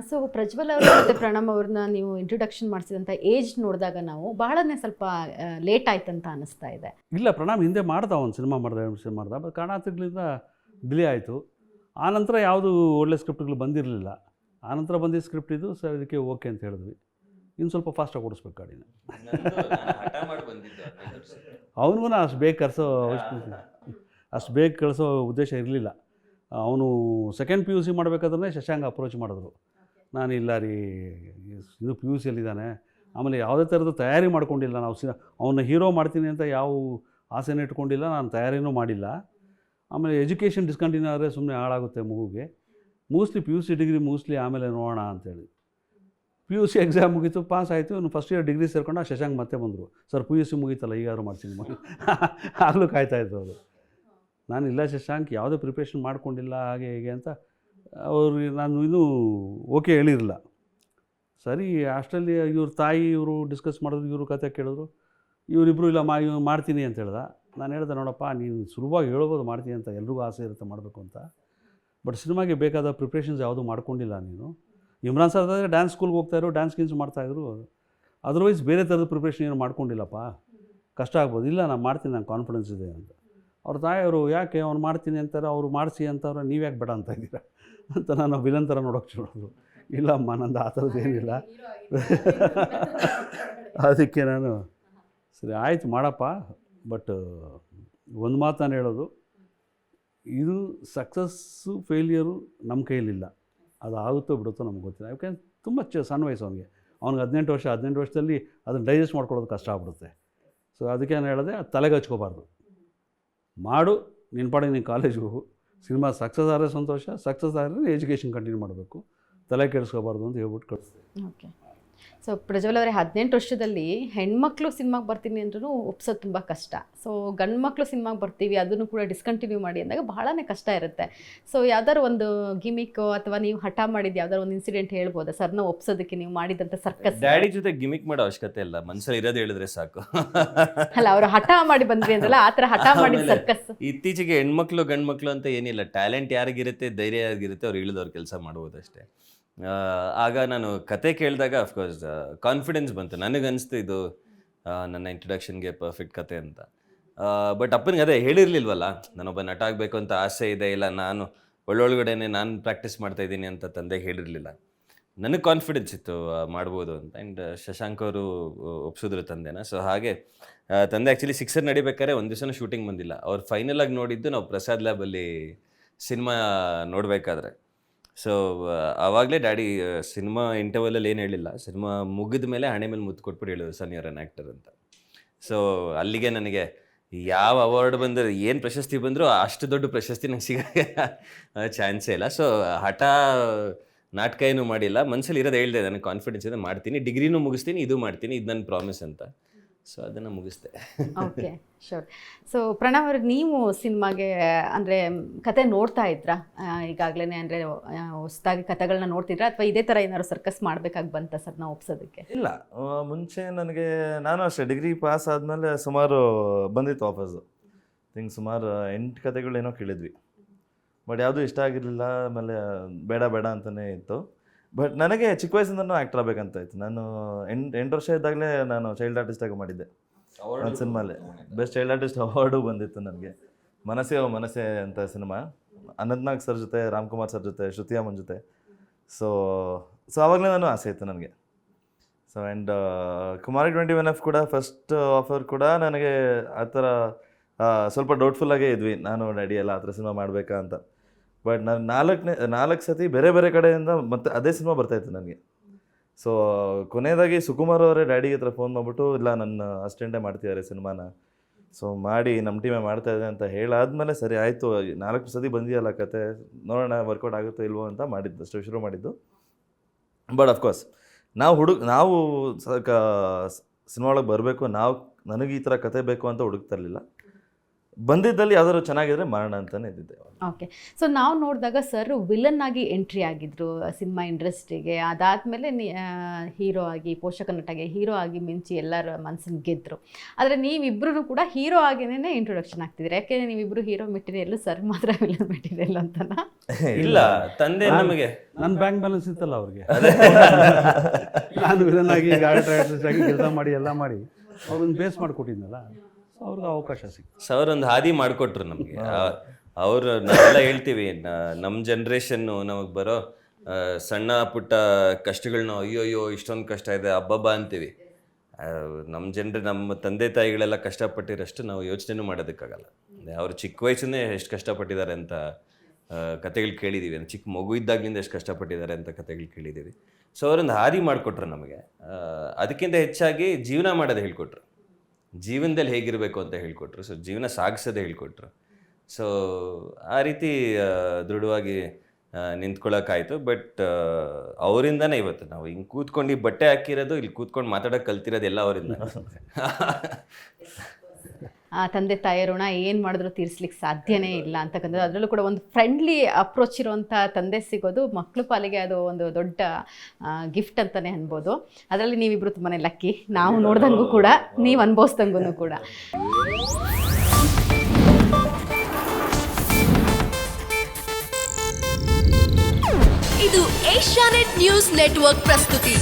So Prajwal ಅವರು ಮತ್ತು ಪ್ರಣಮ್ ಅವ್ರನ್ನ ನೀವು ಇಂಟ್ರೊಡಕ್ಷನ್ ಮಾಡಿಸಿದಂಥ ಏಜ್ ನೋಡಿದಾಗ ನಾವು ಬಹಳನೇ ಸ್ವಲ್ಪ ಲೇಟ್ ಆಯ್ತಂತ ಅನ್ನಿಸ್ತಾ ಇದೆ. ಇಲ್ಲ, ಪ್ರಣಾಮ್ ಹಿಂದೆ ಮಾಡ್ದ, ಒಂದು ಸಿನಿಮಾ ಮಾಡ್ದೆ, 2 ಸಿನಿಮಾ ಮಾಡ್ದ, ಬಟ್ ಕಾರಣಾಂತರಗಳಿಂದ ಡಿಲೇ ಆಯಿತು. ಆನಂತರ ಯಾವುದು ಒಳ್ಳೆ ಸ್ಕ್ರಿಪ್ಟ್ಗಳು ಬಂದಿರಲಿಲ್ಲ. ಆನಂತರ ಬಂದಿದ್ದ ಸ್ಕ್ರಿಪ್ಟ್ ಇದು, ಸರ್ ಇದಕ್ಕೆ ಓಕೆ ಅಂತ ಹೇಳಿದ್ವಿ. ಇನ್ನು ಸ್ವಲ್ಪ ಫಾಸ್ಟಾಗಿ ಓಡಿಸ್ಬೇಕು ಗಾಡಿನ. ಅವನಿಗೂ ಅಷ್ಟು ಬೇಗ ಕಳಿಸೋ ಉದ್ದೇಶ ಇರಲಿಲ್ಲ. ಅವನು ಸೆಕೆಂಡ್ PUC ಮಾಡಬೇಕಾದ್ರೆ ಶಶಾಂಕ್ ಅಪ್ರೋಚ್ ಮಾಡಿದ್ರು. ನಾನು ಇಲ್ಲ ರೀ, ಇದು PUCಯಲ್ಲಿದ್ದಾನೆ, ಆಮೇಲೆ ಯಾವುದೇ ಥರದ ತಯಾರಿ ಮಾಡ್ಕೊಂಡಿಲ್ಲ, ನಾವು ಅವನ್ನ ಹೀರೋ ಮಾಡ್ತೀನಿ ಅಂತ ಯಾವ ಆಸೆನೇ ಇಟ್ಕೊಂಡಿಲ್ಲ, ನಾನು ತಯಾರಿನೂ ಮಾಡಿಲ್ಲ. ಆಮೇಲೆ ಎಜುಕೇಷನ್ ಡಿಸ್ಕಂಟಿನ್ಯೂ ಆದರೆ ಸುಮ್ಮನೆ ಹಾಳಾಗುತ್ತೆ ಮಗುಗೆ, PUC ಡಿಗ್ರಿ ಮುಗಿಸ್ಲಿ ಆಮೇಲೆ ನೋಡೋಣ ಅಂತೇಳಿ. PUC ಎಕ್ಸಾಮ್ ಮುಗೀತು, ಪಾಸ್ ಆಯಿತು. ಇನ್ನು ಫಸ್ಟ್ ಇಯರ್ ಡಿಗ್ರಿ ಸೇರ್ಕೊಂಡು ಶಶಾಂಕ್ ಮತ್ತೆ ಬಂದರು, ಸರ್ PUC ಮುಗೀತಲ್ಲ ಈಗಾದ್ರು ಮಾಡ್ತೀನಿ ಆಗಲೂ ಕಾಯ್ತಾಯಿದ್ರು ಅವರು. ನಾನು ಇಲ್ಲ ಶಶಾಂಕ್, ಯಾವುದೇ ಪ್ರಿಪ್ರೇಷನ್ ಮಾಡ್ಕೊಂಡಿಲ್ಲ ಹಾಗೆ ಹೀಗೆ ಅಂತ ಅವ್ರಿಗೆ ನಾನು ಇನ್ನೂ ಓಕೆ ಹೇಳಿರಲಿಲ್ಲ. ಸರಿ, ಅಷ್ಟರಲ್ಲಿ ಇವ್ರ ತಾಯಿ ಇವರು ಡಿಸ್ಕಸ್ ಮಾಡಿದ್ರು, ಇವರು ಕತೆ ಕೇಳಿದ್ರು. ಇವರಿಬ್ಬರು ಇಲ್ಲ ಮಾಡ್ತೀನಿ ಅಂತ ಹೇಳ್ದ. ನಾನು ಹೇಳ್ದೆ, ನೋಡಪ್ಪ ನೀನು ಸುಲಭವಾಗಿ ಹೇಳ್ಬೋದು ಮಾಡ್ತೀನಿ ಅಂತ, ಎಲ್ರಿಗೂ ಆಸೆ ಇರುತ್ತೆ ಮಾಡಬೇಕು ಅಂತ, ಬಟ್ ಸಿನಿಮಾಗೆ ಬೇಕಾದ ಪ್ರಿಪ್ರೇಷನ್ಸ್ ಯಾವುದೂ ಮಾಡ್ಕೊಂಡಿಲ್ಲ ನೀನು. ಇಮ್ರಾನ್ ಸರ್ ಆದರೆ ಡ್ಯಾನ್ಸ್ ಸ್ಕೂಲ್ಗೆ ಹೋಗ್ತಾಯಿದ್ರು, ಡ್ಯಾನ್ಸ್ ಗಿನ್ಸ್ ಮಾಡ್ತಾಯಿದ್ರು, ಅದರ್ವೈಸ್ ಬೇರೆ ಥರದ ಪ್ರಿಪ್ರೇಷನ್ ಏನು ಮಾಡ್ಕೊಂಡಿಲ್ಲಪ್ಪ, ಕಷ್ಟ ಆಗ್ಬೋದು. ಇಲ್ಲ ನಾನು ಮಾಡ್ತೀನಿ, ನಂಗೆ ಕಾನ್ಫಿಡೆನ್ಸ್ ಇದೆ ಅಂತ. ಅವ್ರ ತಾಯಿಯವರು ಯಾಕೆ ಅವ್ನು ಮಾಡ್ತೀನಿ ಅಂತಾರೆ, ಅವರು ಮಾಡಿಸಿ ಅಂತವ್ರೆ, ನೀವು ಯಾಕೆ ಬೇಡ ಅಂತ ಇದ್ದೀರಾ ಅಂತ ನಾನು ವಿಲನ್ ಥರ ನೋಡೋಕ್ಕೆ ನೋಡೋದು. ಇಲ್ಲಮ್ಮ, ನಂದು ಆ ಥರದ್ದು ಏನಿಲ್ಲ. ಅದಕ್ಕೆ ನಾನು ಸರಿ ಆಯಿತು ಮಾಡಪ್ಪ, ಬಟ್ ಒಂದು ಮಾತು ನಾನು ಹೇಳೋದು, ಇದು ಸಕ್ಸಸ್ಸು ಫೇಲ್ಯೂರು ನಮ್ಮ ಕೈಯಲ್ಲಿಲ್ಲ. ಅದು ಆಗುತ್ತೋ ಬಿಡುತ್ತೋ ನಮ್ಗೆ ಗೊತ್ತಿಲ್ಲ. ಯಾಕೆಂದ್ರೆ ತುಂಬ ಸಣ್ಣ ವಯಸ್ಸು ಅವನಿಗೆ 18 ವರ್ಷ. 18 ವರ್ಷದಲ್ಲಿ ಅದನ್ನು ಡೈಜೆಸ್ಟ್ ಮಾಡ್ಕೊಳ್ಳೋದು ಕಷ್ಟ ಆಗ್ಬಿಡುತ್ತೆ. ಸೊ ಅದಕ್ಕೆ ನಾನು ಹೇಳಿದೆ, ಅದು ತಲೆಗೆ ಹಚ್ಕೋಬಾರ್ದು, ಮಾಡು, ನಿನ್ನ ಪಾಡಿಗೆ ನೀನು ಕಾಲೇಜ್ಗೆ ಹೋಗು, ಸಿನಿಮಾ ಸಕ್ಸಸ್ ಆದರೆ ಸಂತೋಷ, ಸಕ್ಸಸ್ ಆದರೆ ಎಜುಕೇಷನ್ ಕಂಟಿನ್ಯೂ ಮಾಡಬೇಕು, ತಲೆ ಕೆಡಿಸ್ಕೋಬಾರ್ದು ಅಂತ ಹೇಳ್ಬಿಟ್ಟು ಕಳಿಸ್ದೆ. ಓಕೆ. ಸೊ ಪ್ರಜ್ವಲ್ ಅವರೇ, 18 ವರ್ಷದಲ್ಲಿ ಹೆಣ್ಮಕ್ಳು ಸಿನಿಮಾಗೆ ಬರ್ತೀನಿ ಅಂದ್ರೂ ಒಪ್ಸೋದು ತುಂಬ ಕಷ್ಟ. ಸೊ ಗಂಡು ಮಕ್ಕಳು ಸಿನಿಮಾಗೆ ಬರ್ತೀವಿ, ಅದನ್ನು ಕೂಡ ಡಿಸ್ಕಂಟಿನ್ಯೂ ಮಾಡಿ ಅಂದಾಗ ಬಹಳನೇ ಕಷ್ಟ ಇರುತ್ತೆ. ಸೊ ಯಾವ್ದಾದ್ರು ಒಂದು ಗಿಮಿಕ್ ಅಥವಾ ನೀವು ಹಠ ಮಾಡಿದ್ದು ಯಾವ್ದಾದ್ರು ಒಂದು ಇನ್ಸಿಡೆಂಟ್ ಹೇಳ್ಬೋದಾ ಸರ್ನ ಒಪ್ಸೋದಕ್ಕೆ ನೀವು ಮಾಡಿದಂಥ ಸರ್ಕಸ್? ಡ್ಯಾಡಿ ಜೊತೆ ಗಿಮಿಕ್ ಮಾಡೋ ಅವಶ್ಯಕತೆ ಇಲ್ಲ, ಮನಸ್ಸಲ್ಲಿ ಇರೋದು ಹೇಳಿದ್ರೆ ಸಾಕು. ಅಲ್ಲ, ಅವರು ಹಠ ಮಾಡಿ ಬಂದ್ರಿ ಅಂದ್ರಲ್ಲ, ಆ ಥರ ಹಠ ಮಾಡಿದ ಸರ್ಕಸ್. ಇತ್ತೀಚೆಗೆ ಹೆಣ್ಮಕ್ಳು ಗಂಡು ಮಕ್ಳು ಅಂತ ಏನಿಲ್ಲ, ಟ್ಯಾಲೆಂಟ್ ಯಾರಿಗಿರುತ್ತೆ, ಧೈರ್ಯ ಯಾರಿಗಿರುತ್ತೆ, ಅವ್ರು ಇಳಿದವ್ರು ಕೆಲಸ ಮಾಡ್ಬೋದಷ್ಟೇ. ಆಗ ನಾನು ಕತೆ ಕೇಳಿದಾಗ ಅಫ್ಕೋರ್ಸ್ ಕಾನ್ಫಿಡೆನ್ಸ್ ಬಂತು, ನನಗನ್ನಿಸ್ತು ಇದು ನನ್ನ ಇಂಟ್ರೊಡಕ್ಷನ್ಗೆ ಪರ್ಫೆಕ್ಟ್ ಕತೆ ಅಂತ. ಬಟ್ ಅಪ್ಪನಿಗೆ ಅದೇ ಹೇಳಿರಲಿಲ್ವಲ್ಲ, ನಾನೊಬ್ಬ ನಟ ಆಗಬೇಕು ಅಂತ ಆಸೆ ಇದೆ, ಇಲ್ಲ ನಾನು ಒಳ್ಳೊಳಗಡೆನೆ ನಾನು ಪ್ರಾಕ್ಟೀಸ್ ಮಾಡ್ತಾಯಿದ್ದೀನಿ ಅಂತ ತಂದೆಗೆ ಹೇಳಿರಲಿಲ್ಲ. ನನಗೆ ಕಾನ್ಫಿಡೆನ್ಸ್ ಇತ್ತು ಮಾಡ್ಬೋದು ಅಂತ. ಆ್ಯಂಡ್ ಶಶಾಂಕ್ ಅವರು ಒಪ್ಸಿದ್ರು ತಂದೆನ. ಸೊ ಹಾಗೆ ತಂದೆ ಆ್ಯಕ್ಚುಲಿ ಸಿಕ್ಸರ್ ನಡಿಬೇಕಾದ್ರೆ ಒಂದು ದಿವಸನೂ ಶೂಟಿಂಗ್ ಬಂದಿಲ್ಲ. ಅವ್ರು ಫೈನಲಾಗಿ ನೋಡಿದ್ದು ನಾವು ಪ್ರಸಾದ್ ಲ್ಯಾಬಲ್ಲಿ ಸಿನಿಮಾ ನೋಡಬೇಕಾದ್ರೆ. ಸೊ ಆವಾಗಲೇ ಡ್ಯಾಡಿ ಸಿನಿಮಾ ಇಂಟರ್ವಲಲ್ಲಿ ಏನು ಹೇಳಿಲ್ಲ, ಸಿನಿಮಾ ಮುಗಿದ ಮೇಲೆ ಹಣೆ ಮೇಲೆ ಮುತ್ತು ಕೊಟ್ಬಿಟ್ಟು ಹೇಳಿದ್ರು, ಸನ್ ಯುವರ್ ಆ್ಯನ್ ಆ್ಯಕ್ಟರ್ ಅಂತ. ಸೊ ಅಲ್ಲಿಗೆ ನನಗೆ ಯಾವ ಅವಾರ್ಡ್ ಬಂದರೆ, ಏನು ಪ್ರಶಸ್ತಿ ಬಂದರೂ ಅಷ್ಟು ದೊಡ್ಡ ಪ್ರಶಸ್ತಿ ನಂಗೆ ಸಿಗೋಕ್ಕೆ ಚಾನ್ಸೇ ಇಲ್ಲ. ಸೊ ಹಠ ನಾಟಕ ಏನೂ ಮಾಡಿಲ್ಲ, ಮನಸ್ಸಲ್ಲಿ ಇರೋದು ಹೇಳಿದೆ, ನನಗೆ ಕಾನ್ಫಿಡೆನ್ಸ್ ಇದೆ, ಮಾಡ್ತೀನಿ, ಡಿಗ್ರಿನೂ ಮುಗಿಸ್ತೀನಿ, ಇದು ಮಾಡ್ತೀನಿ, ಇದು ನನ್ನ ಪ್ರಾಮಿಸ್ ಅಂತ. ಸೊ ಅದನ್ನು ಮುಗಿಸ್ದೆ. Okay, sure. ಸೊ ಪ್ರಣವ್ ಅವ್ರಿಗೆ, ನೀವು ಸಿನಿಮಾಗೆ ಅಂದರೆ ಕತೆ ನೋಡ್ತಾ ಇದ್ರಾ ಈಗಾಗಲೇ? ಅಂದರೆ ಹೊಸದಾಗಿ ಕತೆಗಳನ್ನ ನೋಡ್ತಿದ್ರಾ, ಅಥವಾ ಇದೇ ಥರ ಏನಾದ್ರು ಸರ್ಕಸ್ ಮಾಡಬೇಕಾಗಿ ಬಂತ ಸರ್ ನಾವು ಒಪ್ಸೋದಕ್ಕೆ? ಇಲ್ಲ, ಮುಂಚೆ ನಾನು ಅಷ್ಟೇ ಡಿಗ್ರಿ ಪಾಸ್ ಆದಮೇಲೆ ಸುಮಾರು ಬಂದಿತ್ತು ವಾಪಸ್ಸು. ಸುಮಾರು 8 ಕತೆಗಳೇನೋ ಕೇಳಿದ್ವಿ, ಬಟ್ ಯಾವುದೂ ಇಷ್ಟ ಆಗಿರಲಿಲ್ಲ. ಆಮೇಲೆ ಬೇಡ ಬೇಡ ಅಂತಲೇ ಇತ್ತು. ಬಟ್ ನನಗೆ ಚಿಕ್ಕ ವಯಸ್ಸಿಂದನೂ ಆ್ಯಕ್ಟರ್ ಆಗಬೇಕಂತ ಇತ್ತು. ನಾನು 8 ವರ್ಷ ಇದ್ದಾಗಲೇ ನಾನು ಚೈಲ್ಡ್ ಆರ್ಟಿಸ್ಟಾಗಿ ಮಾಡಿದ್ದೆ ಒಂದು ಸಿನಿಮಾಲೆ. ಬೆಸ್ಟ್ ಚೈಲ್ಡ್ ಆರ್ಟಿಸ್ಟ್ ಅವಾರ್ಡು ಬಂದಿತ್ತು ನನಗೆ. ಮನಸ್ಸೇ ಅಂತ ಸಿನಿಮಾ, ಅನಂತ್ನಾಗ್ ಸರ್ ಜೊತೆ, ರಾಮ್ಕುಮಾರ್ ಸರ್ ಜೊತೆ, ಶ್ರುತಿ ಅಮ್ಮನ ಜೊತೆ. ಸೊ ಆವಾಗಲೇ ನಾನು ಆಸೆ ಇತ್ತು ನನಗೆ. ಸೊ ಆ್ಯಂಡ್ ಕುಮಾರಿ 21F ಕೂಡ ಫಸ್ಟ್ ಆಫರ್ ಕೂಡ ನನಗೆ ಆ ಥರ ಸ್ವಲ್ಪ ಡೌಟ್ಫುಲ್ಲಾಗೇ ಇದ್ವಿ, ನಾನು ಡ್ಯಾಡಿ ಎಲ್ಲ ಆ ಥರ ಸಿನಿಮಾ ಮಾಡಬೇಕಾ ಅಂತ. ಬಟ್ ನಾನು 4 ಸತಿ ಬೇರೆ ಬೇರೆ ಕಡೆಯಿಂದ ಮತ್ತೆ ಅದೇ ಸಿನಿಮಾ ಬರ್ತಾಯಿತ್ತು ನನಗೆ. ಸೊ ಕೊನೆಯದಾಗಿ ಸುಕುಮಾರ್ ಅವರೇ ಡ್ಯಾಡಿಗೆ ಹತ್ರ ಫೋನ್ ಮಾಡಿಬಿಟ್ಟು, ಇಲ್ಲ ನನ್ನ ಅಸಿಸ್ಟೆಂಟೇ ಮಾಡ್ತಿದ್ದಾರೆ ಸಿನಿಮಾನ, ಸೊ ಮಾಡಿ ನಮ್ಮ ಟೀಮೇ ಮಾಡ್ತಾಯಿದೆ ಅಂತ ಹೇಳಾದ್ಮೇಲೆ, ಸರಿ ಆಯಿತು 4 ಸತಿ ಬಂದಿಯಲ್ಲ ಕತೆ, ನೋಡೋಣ ವರ್ಕೌಟ್ ಆಗುತ್ತೋ ಇಲ್ವೋ ಅಂತ ಮಾಡಿದ್ದು, ಅಷ್ಟು ಶುರು ಮಾಡಿದ್ದು. ಬಟ್ ಅಫ್ಕೋರ್ಸ್ ನಾವು ಸಿನಿಮಾ ಒಳಗೆ ಬರಬೇಕು, ನನಗೆ ಈ ಥರ ಕತೆ ಬೇಕು ಅಂತ ಹುಡುಕ್ತಾ ಇರಲಿಲ್ಲ. ಬಂದಿದ್ದಲ್ಲಿ ಯಾವ್ದಾದ್ರು ಚೆನ್ನಾಗಿದ್ರೆ ಮಾಡೋಣ ಅಂತಲೇ ಇದ್ದಿದ್ದೆ. ಓಕೆ. ಸೊ ನಾವು ನೋಡಿದಾಗ ಸರ್ ವಿಲನ್ ಆಗಿ ಎಂಟ್ರಿ ಆಗಿದ್ರು ಸಿನಿಮಾ ಇಂಡಸ್ಟ್ರಿಗೆ. ಅದಾದಮೇಲೆ ಹೀರೋ ಆಗಿ, ಪೋಷಕ ನಟಗೆ ಹೀರೋ ಆಗಿ ಮಿಂಚಿ ಎಲ್ಲರ ಮನಸ್ಸನ್ನು ಗೆದ್ದರು. ಆದರೆ ನೀವಿಬ್ಬರೂ ಕೂಡ ಹೀರೋ ಆಗಿನೇ ಇಂಟ್ರೊಡಕ್ಷನ್ ಆಗ್ತಿದ್ದೀರಿ. ಯಾಕೆಂದರೆ ನೀವಿಬ್ಬರು ಹೀರೋ ಮೆಟೀರಿಯಲ್ಲು, ಸರ್ ಮಾತ್ರ ವಿಲನ್ ಮೆಟೀರಿಯಲ್ ಅಂತನಾ? ಇಲ್ಲ, ತಂದೆ ನಮಗೆ ನನ್ನ ಬ್ಯಾಂಕ್ ಬ್ಯಾಲೆನ್ಸ್ ಇತ್ತಲ್ಲ ಅವ್ರಿಗೆ. ನಾನು ವಿಲನ್ ಆಗಿ ಆರ್ಟಿಸ್ಟ್ ಆಗಿ ಕೆಲಸ ಮಾಡಿ ಎಲ್ಲ ಮಾಡಿ ಅವ್ರನ್ನ ಬೇಸ್ ಮಾಡಿಕೊಟ್ಟಿದ್ನಲ್ಲ, ಸೊ ಅವ್ರಿಗೆ ಅವಕಾಶ ಸಿಕ್ತು. ಸೊ ಅವರೊಂದು ಹಾದಿ ಮಾಡಿಕೊಟ್ರು ನಮಗೆ. ಅವರು ನಾವೆಲ್ಲ ಹೇಳ್ತೀವಿ, ನಮ್ಮ ಜನ್ರೇಷನ್ನು ನಮಗೆ ಬರೋ ಸಣ್ಣ ಪುಟ್ಟ ಕಷ್ಟಗಳನ್ನ ಅಯ್ಯೋ ಇಷ್ಟೊಂದು ಕಷ್ಟ ಇದೆ ಹಬ್ಬಬ್ಬ ಅಂತೀವಿ. ನಮ್ಮ ತಂದೆ ತಾಯಿಗಳೆಲ್ಲ ಕಷ್ಟಪಟ್ಟಿರಷ್ಟು ನಾವು ಯೋಚನೆನೂ ಮಾಡೋದಕ್ಕಾಗಲ್ಲ. ಅವರು ಚಿಕ್ಕ ವಯಸ್ಸನ್ನೇ ಎಷ್ಟು ಕಷ್ಟಪಟ್ಟಿದ್ದಾರೆ ಅಂತ ಕತೆಗಳು ಕೇಳಿದ್ದೀವಿ. ಚಿಕ್ಕ ಮಗು ಇದ್ದಾಗಲಿಂದ ಎಷ್ಟು ಕಷ್ಟಪಟ್ಟಿದ್ದಾರೆ ಅಂತ ಕತೆಗಳು ಕೇಳಿದ್ದೀವಿ. ಸೊ ಅವರೊಂದು ಹಾದಿ ಮಾಡಿಕೊಟ್ರು ನಮಗೆ. ಅದಕ್ಕಿಂತ ಹೆಚ್ಚಾಗಿ ಜೀವನ ಮಾಡೋದು ಹೇಳ್ಕೊಟ್ರು, ಜೀವನದಲ್ಲಿ ಹೇಗಿರಬೇಕು ಅಂತ ಹೇಳ್ಕೊಟ್ರು. ಸೊ ಜೀವನ ಸಾಗಿಸೋದೇ ಹೇಳ್ಕೊಟ್ರು. ಸೊ ಆ ರೀತಿ ದೃಢವಾಗಿ ನಿಂತ್ಕೊಳ್ಳೋಕ್ಕಾಯಿತು. ಬಟ್ ಅವರಿಂದನೇ ಇವತ್ತು ನಾವು ಹಿಂಗೆ ಕೂತ್ಕೊಂಡು ಬಟ್ಟೆ ಹಾಕಿರೋದು, ಇಲ್ಲಿ ಕೂತ್ಕೊಂಡು ಮಾತಾಡೋಕೆ ಕಲ್ತಿರೋದು ಎಲ್ಲ ಅವರಿಂದ. ತಂದೆ ತಾಯಿ ಋಣ ಏನು ಮಾಡಿದ್ರು ತೀರಿಸ್ಲಿಕ್ಕೆ ಸಾಧ್ಯನೇ ಇಲ್ಲ ಅಂತಕ್ಕಂಥದ್ದು. ಅದರಲ್ಲೂ ಕೂಡ ಒಂದು ಫ್ರೆಂಡ್ಲಿ ಅಪ್ರೋಚ್ ಇರುವಂಥ ತಂದೆ ಸಿಗೋದು ಮಕ್ಕಳು ಪಾಲಿಗೆ ಅದು ಒಂದು ದೊಡ್ಡ ಗಿಫ್ಟ್ ಅಂತಲೇ ಅನ್ಬೋದು. ಅದರಲ್ಲಿ ನೀವಿಬ್ಬರು ತುಂಬಾ ಲಕ್ಕಿ, ನಾವು ನೋಡ್ದಂಗೂ ಕೂಡ, ನೀವು ಅನುಭವಿಸ್ದಂಗೂ ಕೂಡ. ಇದು ಏಷ್ಯಾನೆಟ್ ನ್ಯೂಸ್ ನೆಟ್ವರ್ಕ್ ಪ್ರಸ್ತುತಿ.